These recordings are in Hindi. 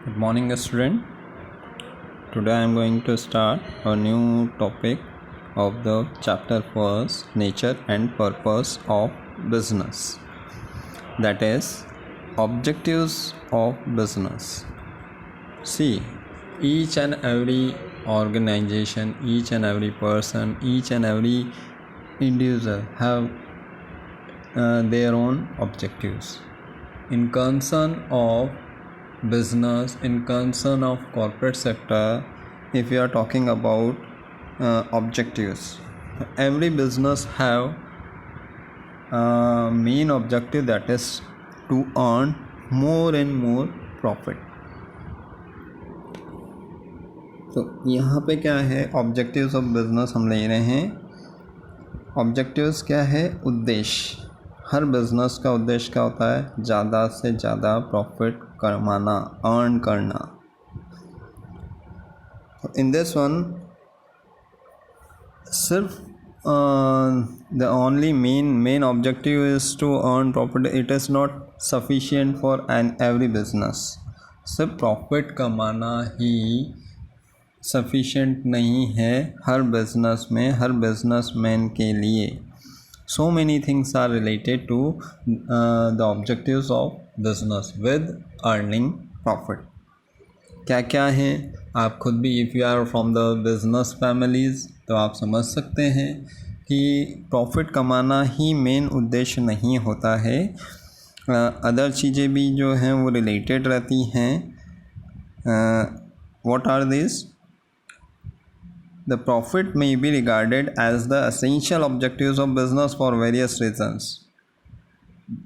Good morning, student. Today I am going to start a new topic of the chapter first, nature and purpose of business. That is, objectives of business. See, each and every organization, each and every person, each and every individual have their own objectives. In concern of business, in concern of corporate sector, if we are talking about objectives, every business have main objective, that is to earn more and more profit. तो यहाँ पे क्या है, ऑब्जेक्टिव्स ऑफ बिजनेस हम ले रहे हैं। ऑब्जेक्टिव्स क्या है? उद्देश्य। हर बिजनेस का उद्देश्य क्या होता है? ज़्यादा से ज़्यादा प्रॉफिट कमाना, अर्न करना। इन दिस वन सिर्फ the only main objective is to earn profit. It is not sufficient for every business. सिर्फ प्रॉफिट कमाना ही सफिशिएंट नहीं है हर बिजनेस में, हर बिजनेसमैन के लिए। So many things are related to the objectives of business with earning profit. क्या क्या है आप खुद भी, if you are from the business families, तो आप समझ सकते हैं कि प्रॉफिट कमाना ही मेन उद्देश्य नहीं होता है। अदर चीज़ें भी जो हैं वो रिलेटेड रहती हैं। What are this? The profit may be regarded as the essential objectives of business for various reasons.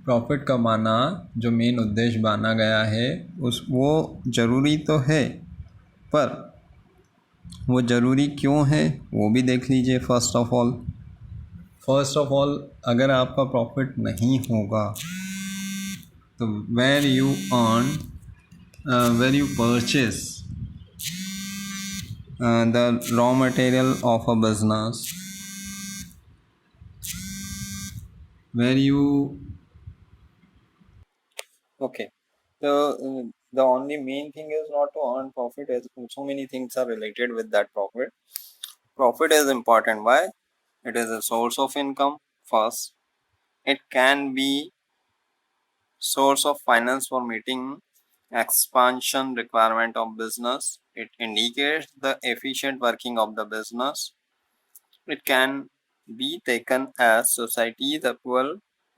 Profit कमाना जो मेन उद्देश्य माना गया है वो ज़रूरी तो है, पर वो ज़रूरी क्यों है वो भी देख लीजिए। फर्स्ट ऑफ ऑल अगर आपका प्रॉफिट नहीं होगा तो where you earn, where you purchase the raw material of a business, where you so the only main thing is not to earn profit, as so many things are related with that profit is important. Why? It is a source of income first. It can be source of finance for meeting expansion requirement of business. It indicates the efficient working of the business. It can be taken as society's approval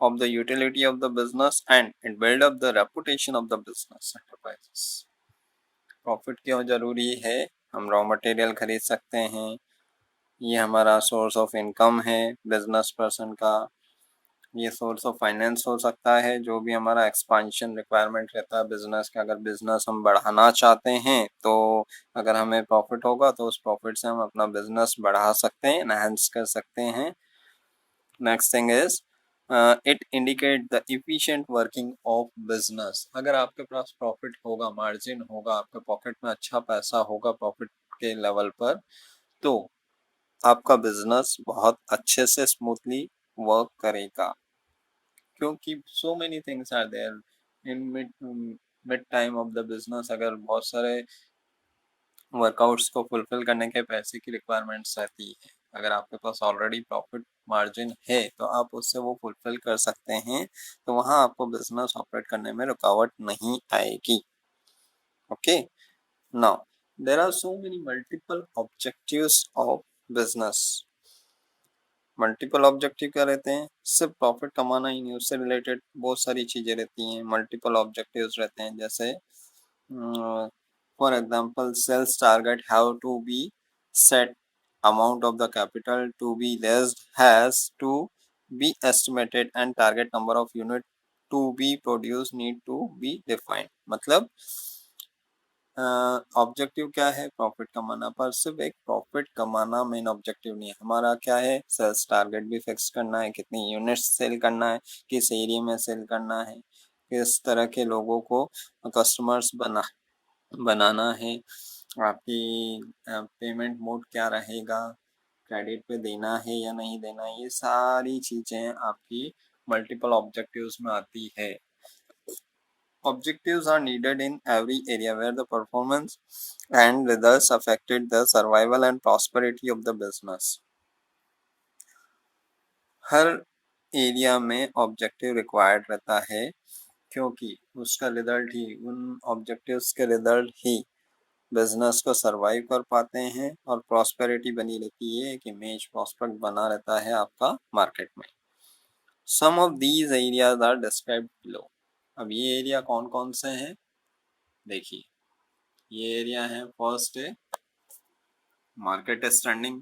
of the utility of the business, and it build up the reputation of the business enterprises. Profit क्यों ज़रूरी है? हम रॉ मटेरियल खरीद सकते हैं, ये हमारा सोर्स ऑफ इनकम है बिजनेस पर्सन का। ये सोर्स ऑफ फाइनेंस हो सकता है, जो भी हमारा एक्सपांशन रिक्वायरमेंट रहता है बिजनेस का। अगर बिजनेस हम बढ़ाना चाहते हैं तो अगर हमें प्रॉफिट होगा तो उस प्रॉफिट से हम अपना बिजनेस बढ़ा सकते हैं, एनहांस कर सकते हैं। Next thing is it indicate the efficient working of business. अगर आपके पास प्रॉफिट होगा, मार्जिन होगा, आपके पॉकेट में अच्छा पैसा होगा प्रॉफिट के लेवल पर, तो आपका बिजनेस बहुत अच्छे से स्मूथली वर्क करेगा। क्योंकि so many things are there in mid time of the business. अगर बहुत सारे वर्कआउट्स को फुलफिल करने के पैसे की रिक्वायरमेंट्स रहती है, अगर आपके पास ऑलरेडी प्रॉफिट मार्जिन है तो आप उससे वो फुलफिल कर सकते हैं, तो वहाँ आपको बिजनेस ऑपरेट करने में रुकावट नहीं आएगी। Okay, now there are so many multiple objectives of business. Multiple objective क्या रहते हैं? सिर्फ प्रॉफिट कमाना ही नहीं, उससे रिलेटेड बहुत सारी चीज़ें रहती हैं। मल्टीपल ऑब्जेक्टिव्स रहते हैं, जैसे for example sales target have to be set, amount of the capital to be raised has to be estimated, and target number of unit to be produce need to be defined. मतलब ऑब्जेक्टिव क्या है? प्रॉफिट कमाना, पर सिर्फ एक प्रॉफिट कमाना मेन ऑब्जेक्टिव नहीं है। हमारा क्या है? सेल्स टारगेट भी फिक्स करना है, कितनी यूनिट्स सेल करना है, किस एरिया में सेल करना है, किस तरह के लोगों को कस्टमर्स बनाना है, आपकी पेमेंट मोड क्या रहेगा, क्रेडिट पे देना है या नहीं देना है, ये सारी चीज़ें आपकी मल्टीपल ऑब्जेक्टिव्स में आती है। Objectives are needed in every area where the performance and results affected the survival and prosperity of the business. Her area में ऑब्जेक्टिव रिक्वायर्ड रहता है, क्योंकि उसका रिजल्ट ही, उन ऑब्जेक्टिव्स के रिजल्ट ही बिजनेस को सरवाइव कर पाते हैं और प्रॉस्पेरिटी बनी रहती है, एक इमेज प्रॉस्पेक्ट बना रहता है आपका मार्केट में। Some of these areas are described below. अब ये एरिया कौन कौन से हैं, देखिए ये एरिया है। फर्स्ट है मार्केट स्टैंडिंग।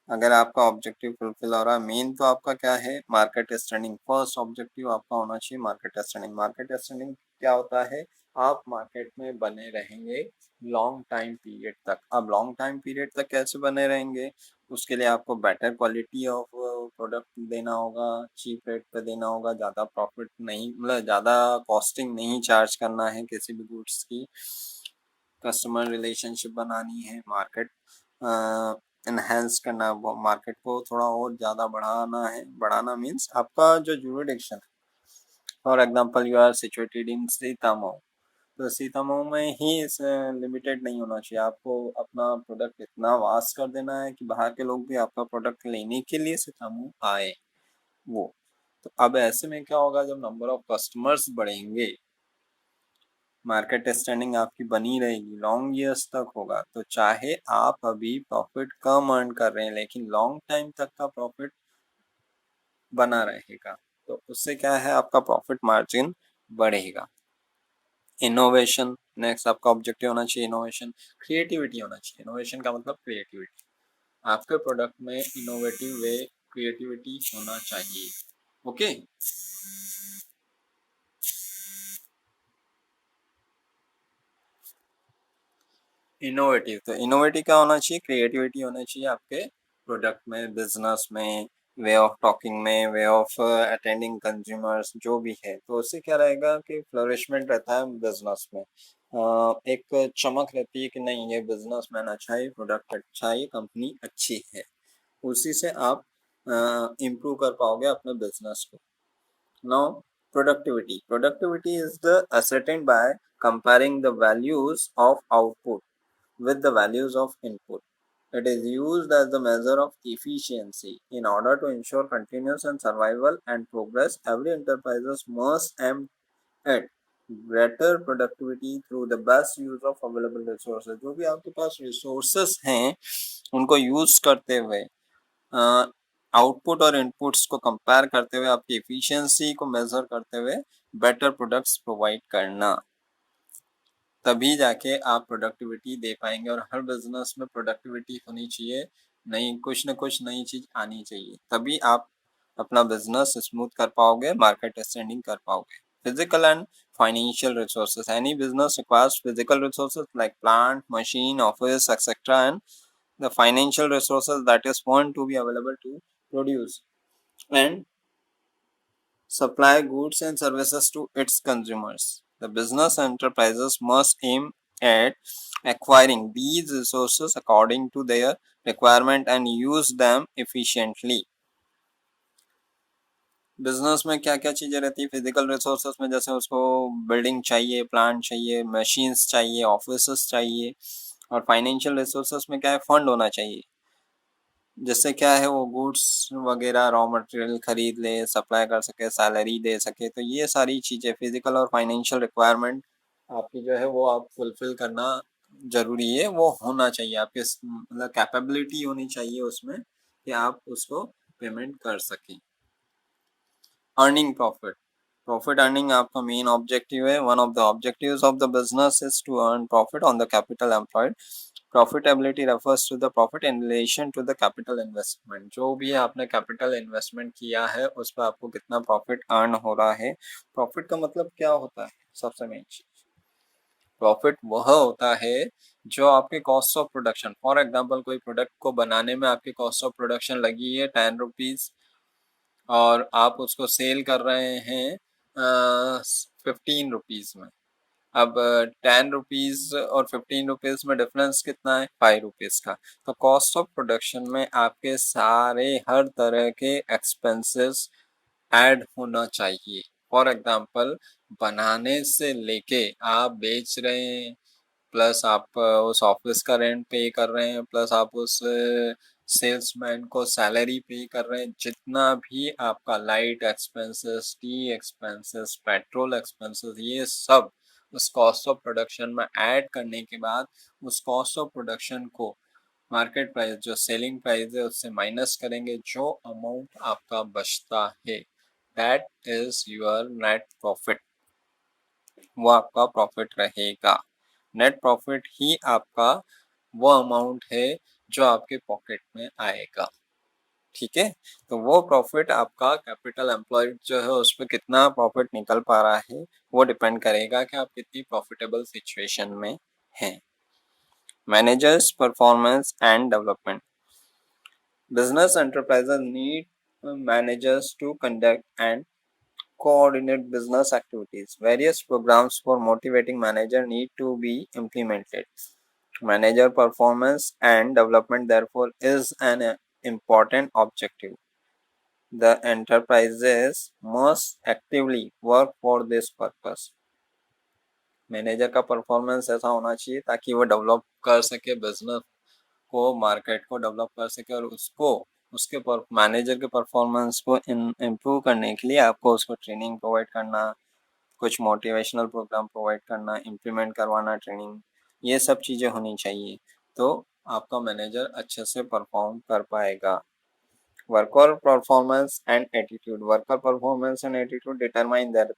अगर आपका ऑब्जेक्टिव फुलफिल हो रहा है, मेन तो आपका क्या है, मार्केट स्टैंडिंग। फर्स्ट ऑब्जेक्टिव आपका होना चाहिए मार्केट स्टैंडिंग। मार्केट स्टैंडिंग क्या होता है, आप मार्केट में बने रहेंगे लॉन्ग टाइम पीरियड तक। अब लॉन्ग टाइम पीरियड तक कैसे बने रहेंगे, उसके लिए आपको बेटर क्वालिटी ऑफ प्रोडक्ट देना होगा, चीप रेट पे देना होगा, ज़्यादा प्रॉफिट नहीं, मतलब ज़्यादा कॉस्टिंग नहीं चार्ज करना है किसी भी गुड्स की। कस्टमर रिलेशनशिप बनानी है, मार्केट एनहेंस करना, मार्केट को थोड़ा और ज़्यादा बढ़ाना है। बढ़ाना मीन्स आपका जो जुरिडिक्शन है, for example you are situated in Sitamau, तो सीतामऊ में ही लिमिटेड नहीं होना चाहिए, आपको अपना प्रोडक्ट इतना वास्ट कर देना है कि बाहर के लोग भी आपका प्रोडक्ट लेने के लिए सीतामऊ आए वो। तो अब ऐसे में क्या होगा, जब नंबर ऑफ कस्टमर्स बढ़ेंगे, मार्केट स्टैंडिंग आपकी बनी रहेगी, लॉन्ग ईयर्स तक होगा, तो चाहे आप अभी प्रॉफिट कम अर्न कर रहे हैं लेकिन लॉन्ग टाइम तक का प्रॉफिट बना रहेगा, तो उससे क्या है, आपका प्रॉफिट मार्जिन बढ़ेगा। इनोवेशन नेक्स्ट आपका ऑब्जेक्टिव होना चाहिए, इनोवेशन। क्रिएटिविटी होना चाहिए, इनोवेशन का मतलब क्रिएटिविटी। आपके प्रोडक्ट में इनोवेटिव वे, क्रिएटिविटी होना चाहिए। ओके इनोवेटिव, तो इनोवेटिव क्या होना चाहिए, क्रिएटिविटी होना चाहिए आपके प्रोडक्ट में, बिजनेस में, वे ऑफ टॉकिंग में, वे ऑफ अटेंडिंग कंज्यूमर्स, जो भी है। तो उससे क्या रहेगा कि फ्लोरिशमेंट रहता है बिजनेस में, एक चमक रहती है कि नहीं ये बिजनेसमैन अच्छा है, प्रोडक्ट अच्छा है, कंपनी अच्छी है। उसी से आप इम्प्रूव कर पाओगे अपने बिजनेस को। Now productivity is the ascertained by comparing the values of output with the values of input. It is used as the measure of efficiency. In order to ensure continuous and survival and progress, every enterprise must aim at greater productivity through the best use of available resources. जो भी आपके पास resources हैं, उनको use करते हुए, आउटपुट और इनपुट्स को कंपेयर करते हुए, आपकी एफिशिएंसी को मेजर करते हुए बेटर प्रोडक्ट्स प्रोवाइड करना, तभी जाके आप प्रोडक्टिविटी दे पाएंगे। और हर बिजनेस में प्रोडक्टिविटी होनी चाहिए, नई कुछ न कुछ नई चीज आनी चाहिए, तभी आप अपना बिजनेस स्मूथ कर पाओगे, मार्केट स्टैंडिंग कर पाओगे। Physical and financial resources, any business requires physical resources like plant, machine, office etcetera, and the financial resources that is want to be available to produce and supply goods and services to its consumers. The business enterprises must aim at acquiring these resources according to their requirement and use them efficiently. Business में क्या क्या चीज़ें रहती है, फिजिकल रिसोर्सेज में जैसे उसको बिल्डिंग चाहिए, प्लांट चाहिए, मशीन्स चाहिए, ऑफिस चाहिए। और फाइनेंशियल रिसोर्सेज में क्या है, फंड होना चाहिए, जिससे क्या है वो गुड्स वगैरह रॉ मटेरियल खरीद ले, सप्लाई कर सके, सैलरी दे सके। तो ये सारी चीज़ें फिजिकल और फाइनेंशियल रिक्वायरमेंट आपकी जो है वो आप फुलफिल करना जरूरी है, वो होना चाहिए आपके, मतलब कैपेबिलिटी होनी चाहिए उसमें कि आप उसको पेमेंट कर सकें। अर्निंग प्रॉफिट, प्रॉफिट अर्निंग आपका मेन ऑब्जेक्टिव है। One of the objectives of the business is to earn profit on the capital employed. Profitability refers to the profit in relation to the capital investment. जो भी आपने कैपिटल इन्वेस्टमेंट किया है उस पर आपको कितना प्रॉफिट अर्न हो रहा है। प्रॉफिट का मतलब क्या होता है, सबसे मेन चीज, प्रॉफिट वह होता है जो आपके cost of production, for example कोई प्रोडक्ट को बनाने में आपकी कॉस्ट ऑफ प्रोडक्शन लगी है 10 रुपीज और आप उसको सेल कर रहे हैं 15 रुपीज में। अब 10 रुपीज और 15 रुपीज में डिफरेंस कितना है, 5 रुपीज का। तो कॉस्ट ऑफ प्रोडक्शन में आपके सारे हर तरह के एक्सपेंसेस ऐड होना चाहिए। फॉर एग्जाम्पल, बनाने से लेके आप बेच रहे हैं, प्लस आप उस ऑफिस का रेंट पे कर रहे हैं, प्लस आप उस सेल्समैन को सैलरी पे कर रहे हैं, जितना भी आपका light expenses, T expenses, petrol expenses, ये सब उस कॉस्ट ऑफ प्रोडक्शन में ऐड करने के बाद उस कॉस्ट ऑफ प्रोडक्शन को मार्केट प्राइस जो सेलिंग प्राइस है उससे माइनस करेंगे, जो अमाउंट आपका बचता है that is your net profit, वो आपका प्रॉफिट रहेगा। नेट प्रॉफिट ही आपका वो अमाउंट है जो आपके पॉकेट में आएगा। ठीक है, तो वो प्रॉफिट आपका कैपिटल एम्प्लॉयड जो है उस पर कितना प्रॉफिट निकल पा रहा है वो डिपेंड करेगा कि आप कितनी प्रॉफिटेबल सिचुएशन में हैं। Managers performance and development. Business enterprises need managers to conduct and coordinate business activities. Various programs for motivating manager need to be implemented. Manager performance and development therefore is an important objective. The enterprises must actively work for this purpose. Manager का परफॉर्मेंस ऐसा होना चाहिए ताकि वो डेवलप कर सके बिजनेस को, मार्केट को डेवलप कर सके, और उसको उसके मैनेजर के परफॉर्मेंस को इम्प्रूव करने के लिए आपको उसको ट्रेनिंग प्रोवाइड करना, कुछ मोटिवेशनल प्रोग्राम प्रोवाइड करना, इम्प्लीमेंट करवाना ट्रेनिंग, ये सब चीज़ें होनी चाहिए, तो आपका मैनेजर अच्छे से परफॉर्म कर पाएगा। Worker performance and attitude. Worker performance and attitude determine that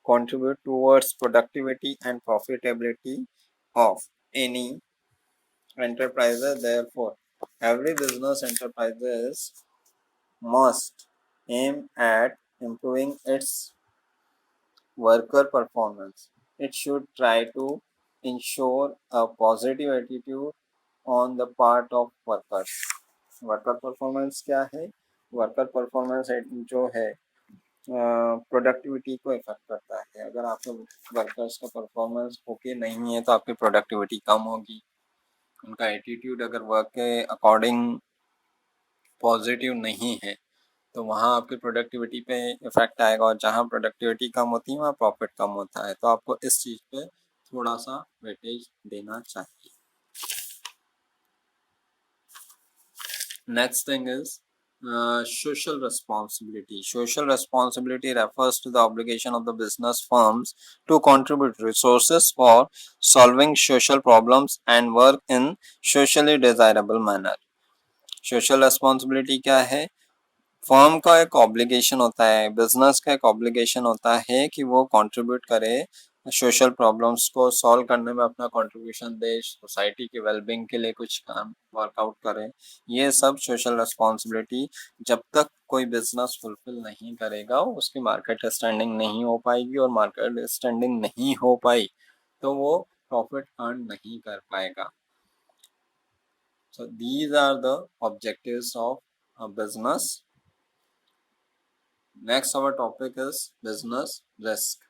contribute towards productivity and profitability of any enterprise. Therefore, every business enterprise must aim at improving its worker performance. It should try to ensure a positive attitude on the part of workers. Worker performance क्या है? वर्कर परफॉर्मेंस जो है प्रोडक्टिविटी को इफेक्ट करता है। अगर आपके वर्कर्स का परफॉर्मेंस ओके नहीं है तो आपकी प्रोडक्टिविटी कम होगी। उनका एटीट्यूड अगर वर्क के अकॉर्डिंग पॉजिटिव नहीं है तो वहाँ आपकी प्रोडक्टिविटी पे इफेक्ट आएगा, और जहाँ प्रोडक्टिविटी कम होती है वहाँ प्रॉफिट कम होता है। तो आपको इस चीज़ पे थोड़ा सा वेटेज देना चाहिए। Next thing is social responsibility. Social responsibility refers to the obligation of the business firms to contribute resources for solving social problems and work in socially desirable manner. Social responsibility क्या है? फर्म का एक ऑब्लिगेशन होता है, बिजनेस का एक ऑब्लिगेशन होता है कि वो कंट्रीब्यूट करे, सोशल प्रॉब्लम्स को सॉल्व करने में अपना कंट्रीब्यूशन दे, सोसाइटी के वेलबींग के लिए कुछ काम वर्कआउट करे। ये सब सोशल रिस्पॉन्सिबिलिटी जब तक कोई बिजनेस फुलफिल नहीं करेगा उसकी मार्केट स्टैंडिंग नहीं हो पाएगी, और मार्केट स्टैंडिंग नहीं हो पाई तो वो प्रॉफिट अर्न नहीं कर पाएगा। So these are the objectives of a business. Next our topic is business risk.